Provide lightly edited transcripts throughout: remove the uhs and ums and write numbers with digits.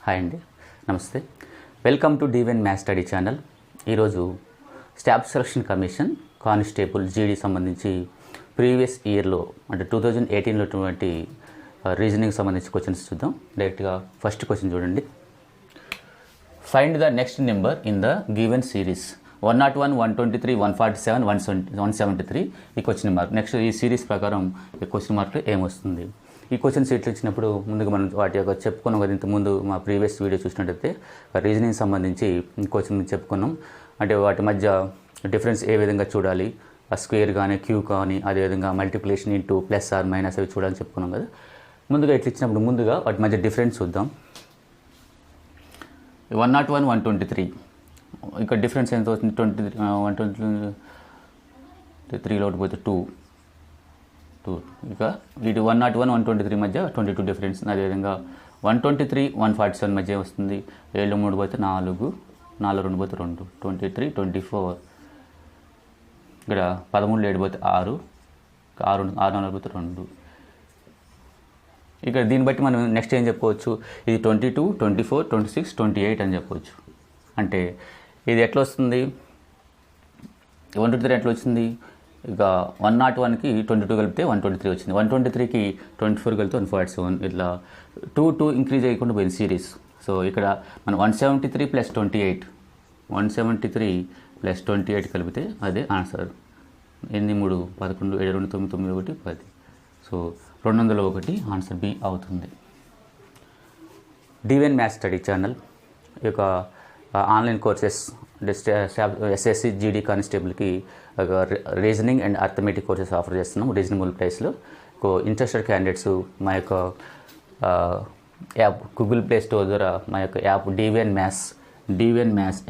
Hi అండి, నమస్తే. Welcome to డివెన్ మ్యాథ్స్ స్టడీ ఛానల్. ఈరోజు staff selection commission constable GD సంబంధించి ప్రీవియస్ ఇయర్లో అంటే 2018లో ఉన్నటువంటి రీజనింగ్ సంబంధించి క్వశ్చన్స్ చూద్దాం. డైరెక్ట్గా ఫస్ట్ క్వశ్చన్ చూడండి. Find the next number in the given series 101, 123, 147, 173 ఈ క్వశ్చన్ మార్క్. నెక్స్ట్ ఈ సిరీస్ ప్రకారం ఈ క్వశ్చన్ మార్క్ ఏమొస్తుంది? ఈ క్వశ్చన్ సీట్లు ఇచ్చినప్పుడు ముందుగా మనం వాటి యొక్క చెప్పుకున్నాం కదా, ఇంతకుముందు మా ప్రీవియస్ వీడియో చూసినట్టయితే రీజనింగ్ సంబంధించి క్వశ్చన్ చెప్పుకున్నాం. అంటే వాటి మధ్య డిఫరెన్స్ ఏ విధంగా చూడాలి, ఆ స్క్వేర్ కానీ క్యూ కానీ అదేవిధంగా multiplication into plus or minus అవి చూడాలని చెప్పుకున్నాం కదా. ముందుగా ఇట్లా ఇచ్చినప్పుడు ముందుగా వాటి మధ్య డిఫరెన్స్ చూద్దాం. 101, 123 ఇక్కడ డిఫరెన్స్ ఎంత అవుతుంది? 123లో పోతే 2. ఇక వీటి 101, 123 మధ్య 22 డిఫరెన్స్. అదేవిధంగా 123, 147 మధ్య వస్తుంది. 7 3 పోతే 4, 4 2 పోతే 2, 23, 24. ఇక్కడ 13 7 పోతే 6, 6 4 పోతే 2. ఇక్కడ దీన్ని బట్టి మనం నెక్స్ట్ ఏం చెప్పుకోవచ్చు? ఇది 22, 24, 26, 28 అని చెప్పవచ్చు. అంటే ఇది ఎట్లా వస్తుంది? 123 ఎట్లా వచ్చింది? ఇక 101కి 22 కలిపితే 123 వచ్చింది. 123కి 24 కలిపితే 147. ఇట్లా 2 ఇంక్రీజ్ అయ్యకుండా పోయింది సిరీస్. సో ఇక్కడ మనం 173 + 28, 173 + 28 కలిపితే అదే ఆన్సర్. 8 3 11 7 2 9 9 1 10. సో 201 ఆన్సర్ బి అవుతుంది. డివెన్ మ్యాథ్స్ స్టడీ ఛానల్ యొక్క ఆన్లైన్ కోర్సెస్ ఎస్ఎస్సి జీడీ కానిస్టేబుల్కి reasoning and arithmetic courses offer చేస్తున్నాం రీజనబుల్ ప్రైస్లో. ఇంట్రెస్టెడ్ క్యాండిడేట్స్ మా యొక్క యాప్ గూగుల్ ప్లే స్టోర్ ద్వారా మా యొక్క యాప్ డివెన్ మ్యాథ్స్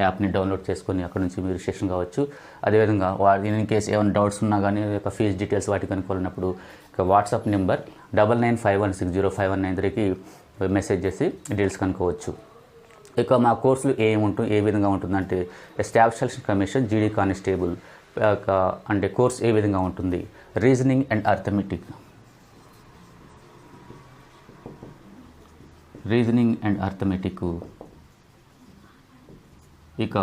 యాప్ని డౌన్లోడ్ చేసుకొని అక్కడ నుంచి మీరు రిజిస్ట్రేషన్ కావచ్చు. అదేవిధంగా ఇన్ కేసు ఏమైనా డౌట్స్ ఉన్నా కానీ యొక్క ఫీజు డీటెయిల్స్ వాటికి కనుక్కోవాలన్నప్పుడు ఇక వాట్సాప్ నెంబర్ 9951605193కి మెసేజ్ చేసి డీటెయిల్స్ కనుక్కోవచ్చు. ఇక మా కోర్సులు ఏ విధంగా ఉంటుందంటే స్టాఫ్ సెలక్షన్ కమిషన్ జీడీ కానిస్టేబుల్ అంటే కోర్స్ ఏ విధంగా ఉంటుంది? రీజనింగ్ అండ్ అర్థమెటిక్, ఇక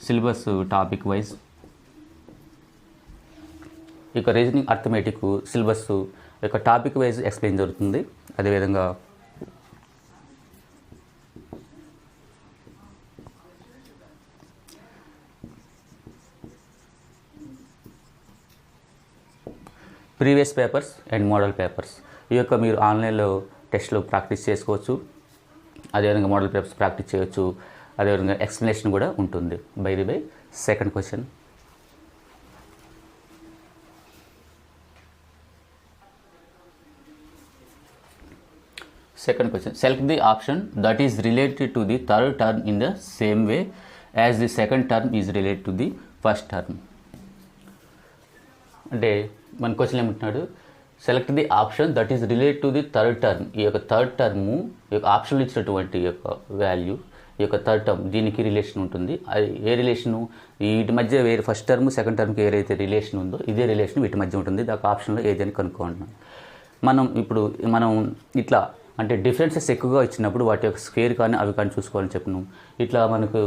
సిలబస్ టాపిక్ వైజ్. ఇక రీజనింగ్ అర్థమెటిక్ సిలబస్ ఇక టాపిక్ వైజ్ ఎక్స్ప్లెయిన్ జరుగుతుంది. అదేవిధంగా previous papers and model papers ఈ యొక్క మీరు ఆన్లైన్లో టెస్ట్లో ప్రాక్టీస్ చేసుకోవచ్చు. అదేవిధంగా మోడల్ పేపర్స్ ప్రాక్టీస్ చేయవచ్చు. అదేవిధంగా ఎక్స్ప్లెనేషన్ కూడా ఉంటుంది. By the by second question. Select the option that is related to the third term in the same way as the second term is related to the first term. అంటే మన question ఏమంటున్నాడు? Select the option that is related to the third term. ఈ యొక్క third term ఈ యొక్క ఆప్షన్లో ఇచ్చినటువంటి యొక్క వాల్యూ ఈ యొక్క థర్డ్ టర్మ్ దీనికి రిలేషన్ ఉంటుంది. అది ఏ రిలేషను? వీటి మధ్య వేరే ఫస్ట్ టర్మ్ సెకండ్ టర్మ్కి ఏదైతే రిలేషన్ ఉందో ఇదే రిలేషన్ వీటి మధ్య ఉంటుంది. దాకా ఆప్షన్లో ఏదని కనుక్కోంటున్నాం. మనం ఇట్లా అంటే డిఫరెన్సెస్ ఎక్కువగా ఇచ్చినప్పుడు వాటి యొక్క స్క్వేర్ కానీ అవి కానీ చూసుకోవాలని చెప్పినాం. ఇట్లా మనకు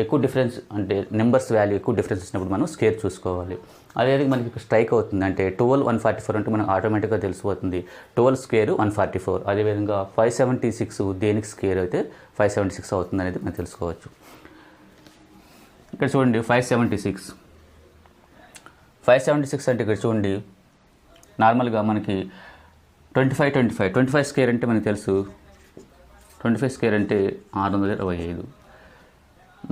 ఎక్కువ డిఫరెన్స్ అంటే నెంబర్స్ వాల్యూ ఎక్కువ డిఫరెన్స్ ఇచ్చినప్పుడు మనం స్క్వేర్ చూసుకోవాలి. అదే మనకి స్ట్రైక్ అవుతుంది అంటే 12 144 అంటే మనకు ఆటోమేటిక్గా తెలిసిపోతుంది 12 స్క్వేర్ 144. అదేవిధంగా 576 దేనికి స్క్వేర్ అయితే 576 అవుతుంది అనేది మనం తెలుసుకోవచ్చు. ఇక్కడ చూడండి 576 అంటే ఇక్కడ చూడండి నార్మల్గా మనకి 25 స్క్వేర్ అంటే మనకు తెలుసు. 25 స్క్వేర్ అంటే 625.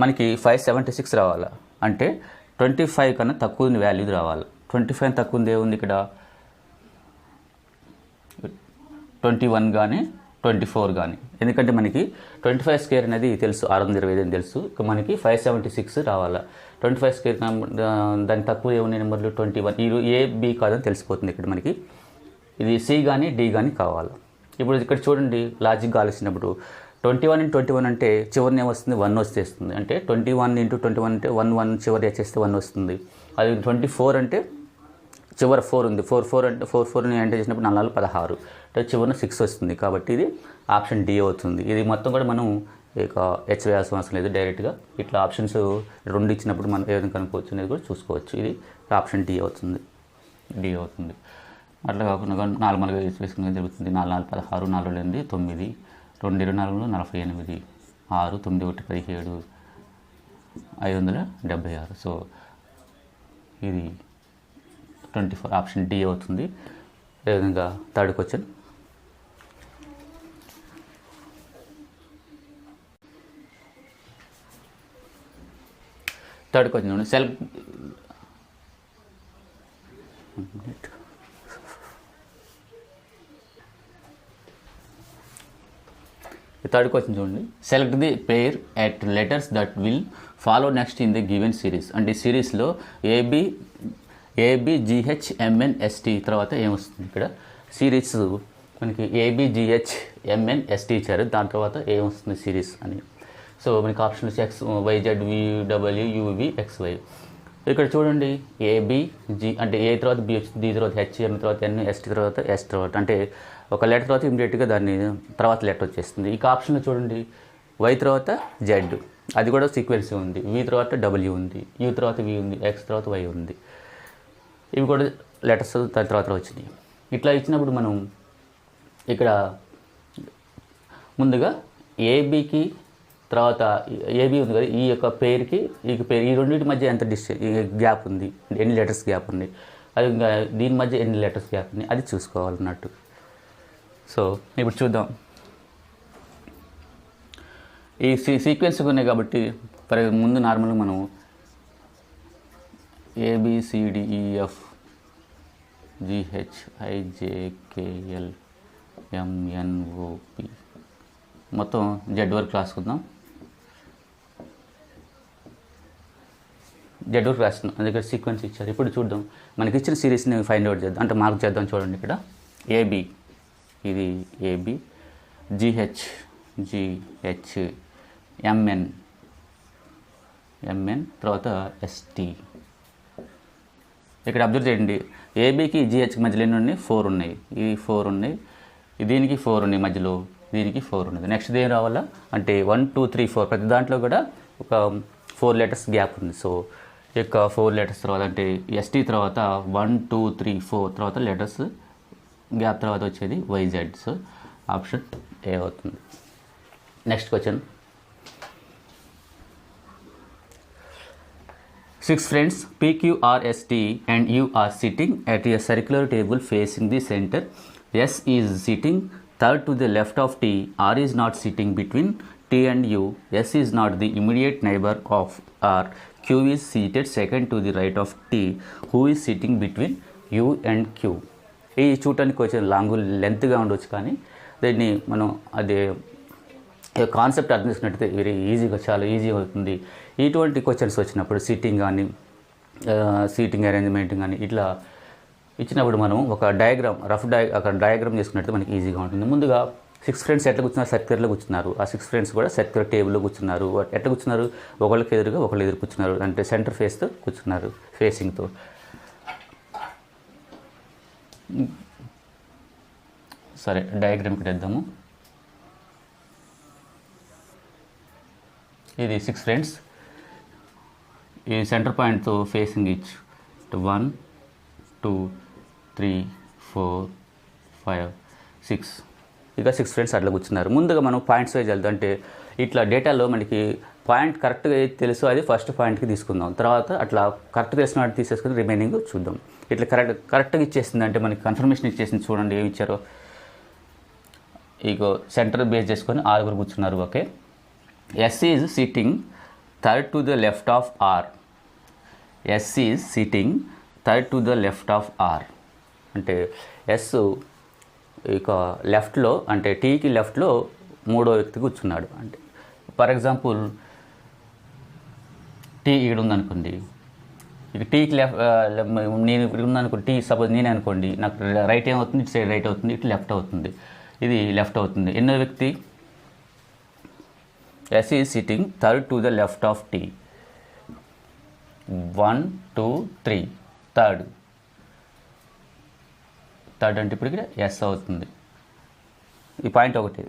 మనకి 576 రావాలా అంటే 25 కన్నా తక్కువ వాల్యూ రావాలి. 25 తక్కువ ఏముంది ఇక్కడ? 21 కానీ 24 కానీ. ఎందుకంటే మనకి 25 స్క్వేర్ అనేది తెలుసు 625 అని తెలుసు. ఇక మనకి 576 రావాలా. 25 స్క్వేర్ దానికి తక్కువ ఏమున్నాయి నెంబర్లు? 21. ఈ ఏ బి కాదని తెలిసిపోతుంది ఇక్కడ మనకి. ఇది సి కానీ డి కానీ కావాలి. ఇప్పుడు ఇక్కడ చూడండి లాజిక్గా ఆలోచించినప్పుడు 21 × 21 అంటే చివరిని ఏమొస్తుంది? 1 వచ్చేస్తుంది. అంటే 21 × 21 అంటే 1 చివరి వచ్చేస్తే 1 వస్తుంది. అది 24 అంటే చివరి 4 ఉంది. 4 అంటే 4ని ఎంటర్ చేసినప్పుడు 4 16 అంటే చివరిన 6 వస్తుంది. కాబట్టి ఇది ఆప్షన్ డి అవుతుంది. ఇది మొత్తం కూడా మనం ఇక హెచ్ వేయాల్సిన అవసరం లేదు. డైరెక్ట్గా ఇట్లా ఆప్షన్స్ 2 ఇచ్చినప్పుడు మనం ఏ విధంగా కనుక్కోవచ్చు అనేది కూడా చూసుకోవచ్చు. ఇది ఆప్షన్ డి అవుతుంది. అట్లా కాకుండా 4 మలుగా వేసుకునే జరుగుతుంది. 4 4 16, 4 8 9, 2 24 48, 6 9 1 17 576. సో ఇది 24 ఆప్షన్ డి అవుతుంది. అదేవిధంగా థర్డ్ క్వశ్చన్. చూడండి. థర్డ్ క్వశ్చన్ చూడండి. Select the pair at letters that will follow next in the given series. అంటే సిరీస్లో ABGHMNST తర్వాత ఏమొస్తుంది? ఇక్కడ సిరీస్ మనకి ABGHMNST ఇచ్చారు. దాని తర్వాత ఏమొస్తుంది సిరీస్ అని. సో మనకి ఆప్షన్స్ XYZVWUV XY. ఇక్కడ చూడండి ABG అంటే ఏ తర్వాత B వచ్చింది, D తర్వాత H, M తర్వాత N, ST తర్వాత S తర్వాత, అంటే ఒక లెటర్ తర్వాత ఇమీడియట్గా దాన్ని తర్వాత లెటర్ వచ్చేస్తుంది. ఇక ఆప్షన్లో చూడండి Y తర్వాత Z, అది కూడా సీక్వెన్స్ ఉంది. V తర్వాత W ఉంది, U తర్వాత V ఉంది, X తర్వాత Y ఉంది. ఇవి కూడా లెటర్స్ దాని తర్వాత వచ్చినాయి. ఇట్లా ఇచ్చినప్పుడు మనం ఇక్కడ ముందుగా ఏబీకి తర్వాత ఏబీ ఉంది కదా, ఈ యొక్క పేరుకి ఈ రెండింటి మధ్య ఎంత గ్యాప్ ఉంది, ఎన్ని లెటర్స్ గ్యాప్ ఉంది, అది ఇంకా దీని మధ్య ఎన్ని లెటర్స్ గ్యాప్ ఉంది అది చూసుకోవాలన్నట్టు. సో ఇప్పుడు చూద్దాం. ఈ సీక్వెన్స్ ఉన్నాయి కాబట్టి ముందు నార్మల్గా మనం ABCDEF GHIJKLMNOP మొత్తం జెడ్ వరకు రాసుకుందాం. జెడ్ వరకు రాస్తున్నాం, అది ఇక్కడ సీక్వెన్స్ ఇచ్చారు. ఇప్పుడు చూద్దాం మనకి ఇచ్చిన సిరీస్ని ఫైండ్ అవుట్ చేద్దాం. అంటే మార్క్ చేద్దాం. చూడండి ఇక్కడ AB, ఇది AB, GH MN తర్వాత ST. ఇక్కడ అబ్జర్వ్ చేయండి, ఏబీకి GHకి మధ్యలో ఎన్ని ఉన్నాయి? 4 ఉన్నాయి. ఇది 4 ఉన్నాయి, దీనికి 4 ఉన్నాయి మధ్యలో, దీనికి 4 ఉన్నది. నెక్స్ట్ ఏం రావాలా అంటే 1 2 3 4 ప్రతి దాంట్లో కూడా ఒక 4 లెటర్స్ గ్యాప్ ఉంది. సో ఈ యొక్క 4 లెటర్స్ తర్వాత అంటే ST తర్వాత 1 2 3 4 తర్వాత లెటర్స్ గ్యాప్ తర్వాత వచ్చేది YZ. సో ఆప్షన్ ఏ అవుతుంది. Next question. 6 friends PQRST and U are sitting at a circular table facing the center. S is sitting third to the left of T. R is not sitting between T and U. S is not the immediate neighbor of R. Q is seated second to the right of T. Who is sitting between U and Q? ఈ చూడటానికి కొంచెం లెంత్గా ఉండవచ్చు, కానీ దీన్ని మనం అదే concept అర్థం చేసుకున్నట్టయితే వెరీ ఈజీగా, చాలా ఈజీగా అవుతుంది. ఇటువంటి క్వశ్చన్స్ వచ్చినప్పుడు సిట్టింగ్ కానీ సీటింగ్ అరేంజ్మెంట్ కానీ ఇట్లా ఇచ్చినప్పుడు మనం ఒక డయాగ్రామ్ అక్కడ డయాగ్రామ్ చేసుకున్నట్టు మనకి ఈజీగా ఉంటుంది. ముందుగా 6 ఫ్రెండ్స్ ఎట్లా కూర్చున్నారు? సర్క్యులర్లో కూర్చున్నారు. ఆ 6 ఫ్రెండ్స్ కూడా సర్క్యులర్ టేబుల్లో కూర్చున్నారు. ఎట్లా కూర్చున్నారు? ఒకళ్ళకి ఎదురుగా ఒకళ్ళు ఎదురు కూర్చున్నారు, అంటే సెంటర్ ఫేస్తో కూర్చున్నారు, ఫేసింగ్తో. సరే డయాగ్రామ్కి వేద్దాము. ఇది 6 ఫ్రెండ్స్, ఈ సెంటర్ పాయింట్తో ఫేసింగ్ ఇచ్ 1 2 3 4 5 6 ఇక 6 ఫ్రెండ్స్ అట్లా కూర్చున్నారు. ముందుగా మనం పాయింట్స్ వైజ్ వెళ్దాం. అంటే ఇట్లా డేటాలో మనకి పాయింట్ కరెక్ట్గా ఏది తెలుసో అది ఫస్ట్ పాయింట్కి తీసుకుందాం. తర్వాత అట్లా కరెక్ట్గా తెలిసిన వాటి తీసేసుకుని రిమైనింగ్ చూద్దాం. ఇట్లా కరెక్ట్గా ఇచ్చేసింది అంటే మనకి కన్ఫర్మేషన్ ఇచ్చేసింది. చూడండి ఏమి ఇచ్చారో. ఇగో సెంటర్ బేస్ చేసుకొని 6 కూర్చున్నారు. Okay. S is sitting third to the left of R. S is sitting third to the left of R. అంటే S ఇక లెఫ్ట్లో, అంటే టీకి లెఫ్ట్లో 3వ వ్యక్తి కూర్చున్నాడు. అంటే ఫర్ ఎగ్జాంపుల్ టీ ఇక్కడ ఉందనుకోండి, ఇక టీకి నేను ఇక్కడ ఉందనుకోండి, టీ సపోజ్ నేనే అనుకోండి, నాకు రైట్ ఏమవుతుంది? ఇటు సైడ్ రైట్ అవుతుంది, ఇటు లెఫ్ట్ అవుతుంది, ఇది లెఫ్ట్ అవుతుంది. ఎన్నో వ్యక్తి? S is sitting third to the left of T. 1 2 3 third. Third అంటే ఇప్పుడు ఇక్కడ ఎస్ అవుతుంది. ఈ పాయింట్ ఒకటి,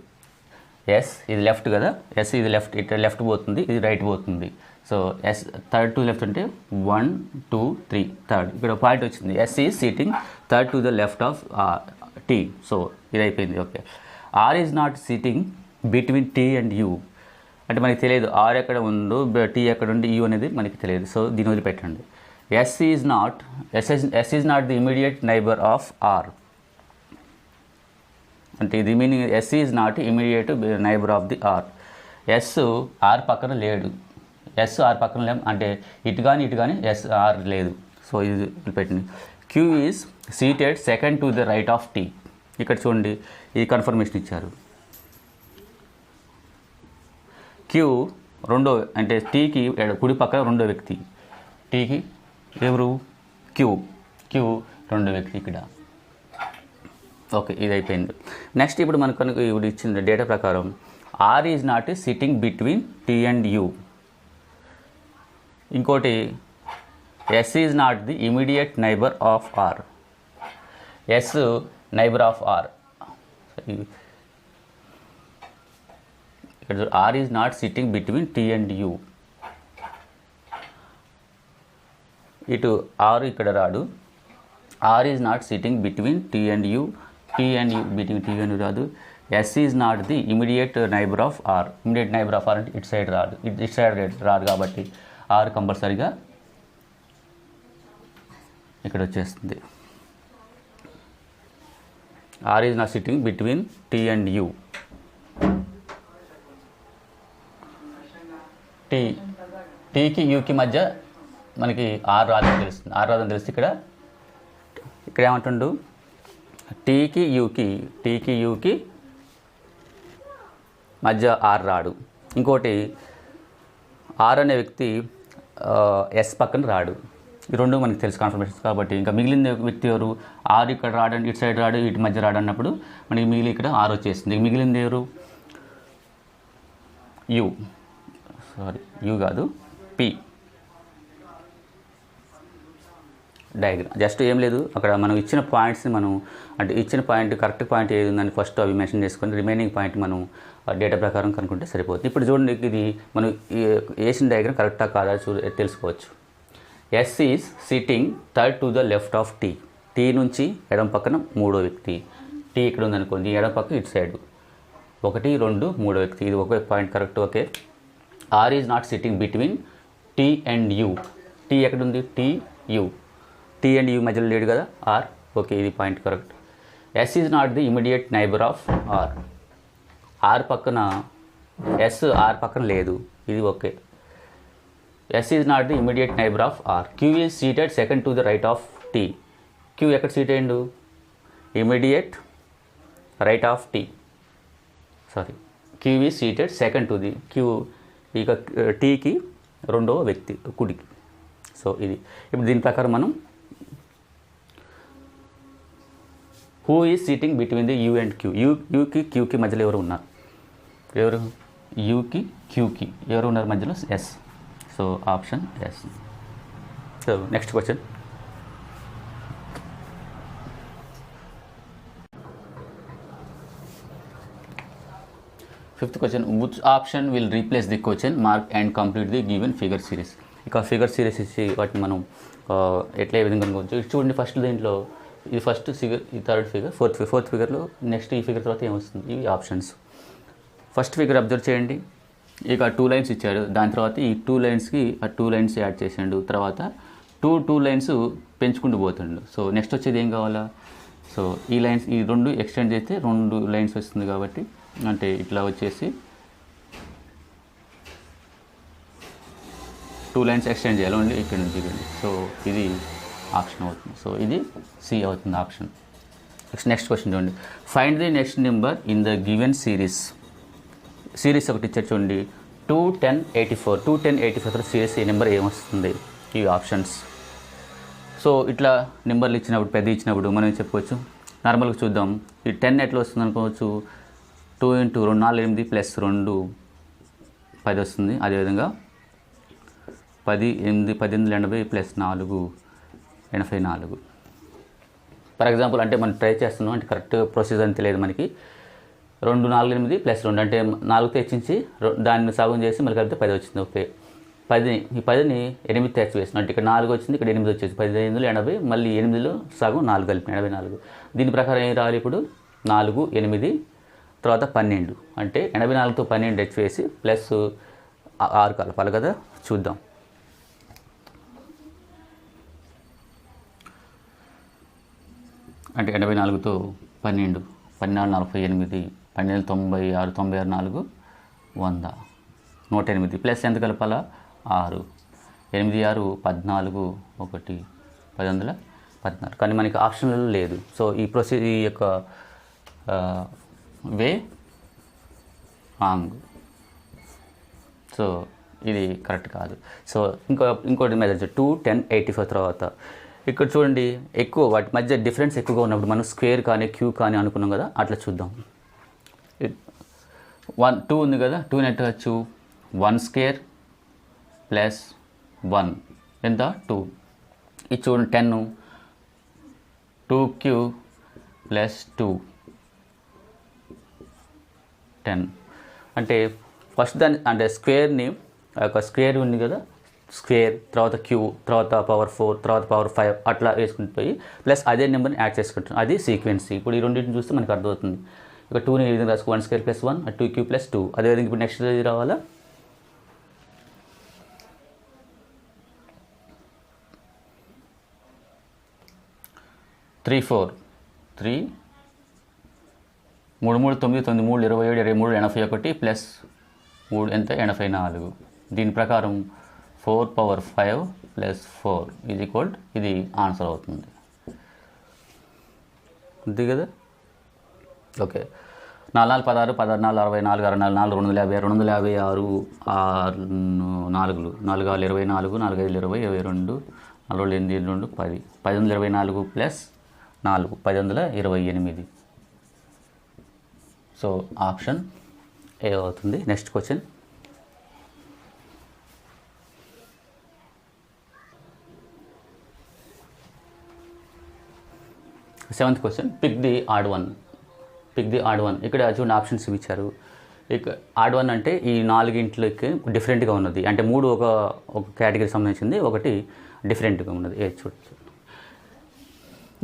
ఎస్ ఇది లెఫ్ట్ కదా, ఎస్ ఇది లెఫ్ట్, ఇట్లా లెఫ్ట్ పోతుంది, ఇది రైట్ పోతుంది. So S third to left అంటే 1 2 3 థర్డ్. ఇక్కడ పాయింట్ వచ్చింది, S is sitting third to the left of T. So ఇది అయిపోయింది. Okay, R is not sitting between T and U అంటే మనకి తెలియదు ఆర్ ఎక్కడ ఉందో టీ ఎక్కడ ఉండి యూ అనేది మనకి తెలియదు. సో దీని వదిలిపెట్టండి. S is not the immediate neighbour of R అంటే ఇది meaning S is not immediate neighbour of the R. S R పక్కన లేడు, ఎస్ ఆర్ పక్కన లేం అంటే ఇటు కానీ ఎస్ ఆర్ లేదు. సో ఇది పెట్టండి. Q is seated second to the right of T. ఇక్కడ చూడండి ఈ కన్ఫర్మేషన్ ఇచ్చారు. క్యూ రెండో అంటే టీకి కుడి పక్కన రెండో వ్యక్తి, టీకి ఎవరు క్యూ రెండో వ్యక్తి ఇక్కడ. ఓకే ఇది అయిపోయింది. నెక్స్ట్ ఇప్పుడు మనకు కనుక ఇప్పుడు ఇచ్చిన డేటా ప్రకారం R is not sitting between T and U. ఇంకోటి S is not the immediate neighbour of R. S neighbour of R, ఇక్కడ R is not sitting between T and U. ఇటు ఆర్ ఇక్కడ రాడు, R is not sitting between T and U, T and U between T and U రాదు. S is not the immediate neighbour of R. Immediate neighbour of R అంటే ఇటు side రాదు, ఇటు side రాదు కాబట్టి ఆర్ కంపల్సరీగా ఇక్కడ వచ్చేస్తుంది. R is not sitting between T and U. టీకి యూకి మధ్య మనకి ఆర్ రాదని తెలుస్తుంది. ఆర్ రాదని తెలిస్తే ఇక్కడ ఏమంటుండు, టీకి యూకి మధ్య ఆర్ రాడు. ఇంకోటి ఆర్ అనే వ్యక్తి ఎస్ పక్కన రాడు. ఈ రెండు మనకి తెలుసు కన్ఫర్మేషన్స్ కాబట్టి. ఇంకా మిగిలిన వ్యక్తి ఎవరు, ఆర్ ఇక్కడ రాడండి, ఇటు సైడ్ రాడు, ఇటు మధ్య రాడు అన్నప్పుడు మనకి మిగిలిన ఇక్కడ ఆర్ వచ్చేస్తుంది. మిగిలింది ఎవరు, యూ కాదు పి. డయాగ్రామ్ జస్ట్ ఏం లేదు, అక్కడ మనం ఇచ్చిన పాయింట్స్ని మనం అంటే ఇచ్చిన పాయింట్ కరెక్ట్ పాయింట్ ఏది ఉందని ఫస్ట్ అవి మెన్షన్ చేసుకొని రిమైనింగ్ పాయింట్ మనం డేటా ప్రకారం కనుక్కుంటే సరిపోతుంది. ఇప్పుడు చూడండి ఇది మనం వేసిన డయాగ్రామ్ కరెక్టా కాదా తెలుసుకోవచ్చు. S is sitting third to the left of T. T నుంచి ఎడం పక్కన మూడో వ్యక్తి. టీ ఇక్కడ ఉందనుకోండి, ఎడం పక్క ఇటు సైడ్ 1 2 మూడో వ్యక్తి. ఇది ఒకే point correct. Okay, R is not sitting between T and U. T ఎక్కడ ఉంది, టీ అండ్ యూ మధ్యలో లేడు కదా ఆర్. ఓకే ఇది point correct. S is not the immediate neighbour of R. R పక్కన ఎస్ ఆర్ పక్కన లేదు, ఇది okay. S is not the immediate neighbour of R. Q is seated second to the right of T. Q ఎక్కడ seat అయ్యిండు, immediate right of T. Q is seated second to the ఇక టీకి రెండవ వ్యక్తి కుడికి. సో ఇది ఇప్పుడు దీని ప్రకారం మనం who is sitting between the U and Q. యూకి క్యూకి మధ్యలో ఎవరు ఉన్నారు, ఎవరు యూకి క్యూకి ఎవరు ఉన్నారు మధ్యలో, S. So option S. So next question. Fifth question, which option will replace the question mark and complete the given figure series. ఇక ఫిగర్ సిరీస్ ఇచ్చి వాటిని మనం ఎట్లా ఏ విధంగా కనుక్కోవచ్చు. చూడండి ఫస్ట్ దీంట్లో ఇది ఫస్ట్ ఫిగర్, ఈ థర్డ్ ఫిగర్, ఫోర్త్ ఫిగర్లో నెక్స్ట్ ఈ ఫిగర్ తర్వాత ఏమొస్తుంది, ఇవి ఆప్షన్స్. ఫస్ట్ ఫిగర్ అబ్జర్వ్ చేయండి. ఇక 2 లైన్స్ ఇచ్చాడు, దాని తర్వాత ఈ 2 లైన్స్కి ఆ 2 లైన్స్ యాడ్ చేసాడు, తర్వాత 2 లైన్స్ పెంచుకుంటూ పోతుండు. సో నెక్స్ట్ వచ్చేది ఏం కావాలా, సో ఈ లైన్స్ ఈ 2 ఎక్స్టెండ్ చేస్తే 2 లైన్స్ వస్తుంది కాబట్టి అంటే ఇట్లా వచ్చేసి 2 లైన్స్ ఎక్స్టెండ్ చేయాలి ఓన్లీ ఇక్కడ నుంచి ఇక్కడ. సో ఇది ఆప్షన్ అవుతుంది. సో ఇది సి అవుతుంది ఆప్షన్. నెక్స్ట్ క్వశ్చన్ చూడండి. Find the next number in the given series. Series ఒకటి ఇచ్చారు చూడండి, 2 10 84. 2 10 84 సిరీస్ ఈ నెంబర్ ఏమొస్తుంది, ఈ ఆప్షన్స్. సో ఇట్లా నెంబర్లు ఇచ్చినప్పుడు పెద్ద ఇచ్చినప్పుడు మనం చెప్పుకోవచ్చు. నార్మల్గా చూద్దాం, ఈ 10 ఎట్లా వస్తుంది అనుకోవచ్చు, 2 × 2 4 8 ప్లస్ 2 10 వస్తుంది. అదేవిధంగా 10 8 18 80 ప్లస్ 4 84. ఫర్ ఎగ్జాంపుల్ అంటే మనం ట్రై చేస్తున్నాం అంటే కరెక్ట్ ప్రొసీజర్ అని తెలియదు మనకి. 2 4 8 ప్లస్ 2 అంటే 4తో హెచ్చించి దాన్ని సగం చేసి మళ్ళీ కలిపితే 10 వచ్చింది. ఓకే, 10 ఈ 10ని 8తో హెచ్ వేసిన అంటే ఇక్కడ 4 వచ్చింది, ఇక్కడ 8 వచ్చేసి 10 8 80, మళ్ళీ 8లో సగం 4 కలిపి 84. దీని ప్రకారం ఏం రావాలి ఇప్పుడు 4 8 తర్వాత 12 అంటే 84తో 12 హెచ్ వేసి ప్లస్ 6 కలపాలి కదా. చూద్దాం. అంటే 84తో 12 12 48 12 96 96 4 100 108 ప్లస్ ఎంత కలపాలా 6 8 6 14 1 1016 కానీ మనకి ఆప్షన్లలో లేదు. సో ఈ యొక్క వే రాంగ్. సో ఇది కరెక్ట్ కాదు. సో ఇంకోటి మెథడ్ 2 10 84 తర్వాత ఇక్కడ చూడండి ఎక్కువ వాటి మధ్య డిఫరెన్స్ ఎక్కువగా ఉన్నప్పుడు మనం స్క్వేర్ కానీ క్యూ కానీ అనుకున్నాం కదా, అట్లా చూద్దాం. 2 ఉంది కదా, 2 నెట్ వచ్చు 1 స్క్వేర్ ప్లస్ 1 ఎంత 2. ఇది చూడండి 10 2 క్యూ ప్లస్ 2 10 అంటే ఫస్ట్ దాన్ని అంటే స్క్వేర్ని ఒక స్క్వేర్ ఉంది కదా, స్క్వేర్ తర్వాత క్యూ తర్వాత పవర్ 4 తర్వాత పవర్ 5 అట్లా వేసుకుంటూ పోయి ప్లస్ అదే నెంబర్ని యాడ్ చేసుకుంటాం. అది సీక్వెన్స్. ఇప్పుడు ఈ రెండింటిని చూస్తే మనకు అర్థమవుతుంది. ఇక 2ని ఈ విధంగా రాసుకో 1 స్క్వేర్ ప్లస్ 1 2 క్యూ ప్లస్ 2. అదేవిధంగా ఇప్పుడు నెక్స్ట్ రావాలా 3 4 3 3 3 9 9 3 27 23 81 ప్లస్ 3 ఎంత 84. దీని ప్రకారం 4 పవర్ 5 ప్లస్ 4 ఈజ్ ఈక్వల్ ఇది ఆన్సర్ అవుతుంది. అంతే కదా. Okay, 4 4 16 16 64 64 64 250 256 4 4 4 6 24 4 5 20 22 4 8 2 10 1024 plus 4 1028. So option A అవుతుంది. Next question. Seventh question, pick the odd one. ఇక్కడ చూడండి ఆప్షన్స్ ఇచ్చారు. ఇక ఆడ్ వన్ అంటే ఈ 4కి డిఫరెంట్గా ఉన్నది, అంటే 3 ఒక కేటగిరీ సంబంధించింది, ఒకటి డిఫరెంట్గా ఉన్నది. చూడండి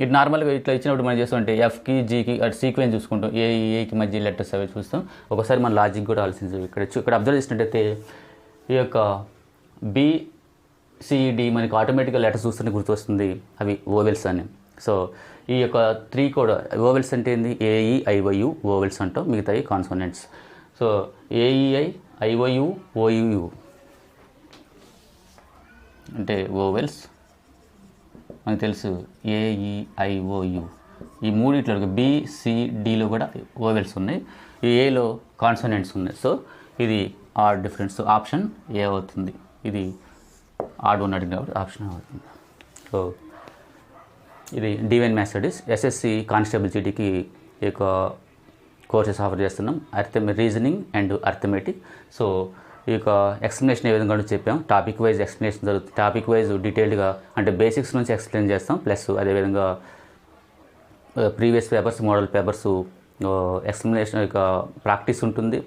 ఇది నార్మల్గా ఇట్లా ఇచ్చినప్పుడు మనం చేస్తుంటే ఎఫ్కి జీకి అటు సీక్వెన్స్ చూసుకుంటాం, ఏకి మధ్య లెటర్స్ అవి చూస్తాం. ఒకసారి మన లాజిక్ కూడా ఆలోచించాం. ఇక్కడ అబ్జర్వ్ చేసినట్టయితే ఈ యొక్క బిసిడి మనకి ఆటోమేటిక్గా లెటర్స్ చూస్తుంటే గుర్తొస్తుంది అవి ఓవెల్స్ అని. సో ఈ యొక్క 3 కూడా ఓవెల్స్ అంటే ఏంది ఏఈ ఐఓయు ఓవెల్స్ అంటాం, మిగతాయి కాన్సోనెంట్స్. సో ఏఈఐ ఐఓయు ఓయుయు అంటే ఓవెల్స్ మనకు తెలుసు. ఏఈఐఓయు ఈ మూడిట్లో బిసిడిలో కూడా ఓవెల్స్ ఉన్నాయి, ఈ ఏలో కాన్సోనెంట్స్ ఉన్నాయి. సో ఇది odd difference. So option A అవుతుంది. ఇది ఆడ్ వన్ అడిగింది కాబట్టి ఆప్షన్ అవుతుంది. సో ఇది Divine maths studies SSC constable జీడీకి ఈ యొక్క కోర్సెస్ ఆఫర్ చేస్తున్నాం, రీజనింగ్ అండ్ అర్థమెటిక్. సో ఈ యొక్క ఎక్స్ప్లెనేషన్ ఏ విధంగా చెప్పాం, టాపిక్ వైజ్ ఎక్స్ప్లెనేషన్ జరుగుతుంది. టాపిక్ వైజ్ డీటెయిల్డ్గా అంటే బేసిక్స్ నుంచి ఎక్స్ప్లెయిన్ చేస్తాం, ప్లస్ అదేవిధంగా previous papers model papers explanation యొక్క ప్రాక్టీస్ ఉంటుంది,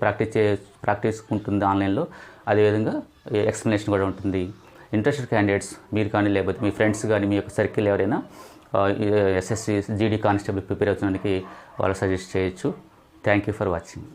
ప్రాక్టీస్ ఉంటుంది ఆన్లైన్లో. అదేవిధంగా ఎక్స్ప్లెనేషన్ కూడా ఉంటుంది. ఇంట్రెస్టెడ్ క్యాండిడేట్స్ మీరు కానీ లేకపోతే మీ ఫ్రెండ్స్ కానీ మీ యొక్క సర్కిల్ ఎవరైనా ఎస్ఎస్సి జీడీ కానిస్టేబుల్ ప్రిపేర్ అవుతున్నందుకు వాళ్ళు సజెస్ట్ చేయొచ్చు. Thank you for watching.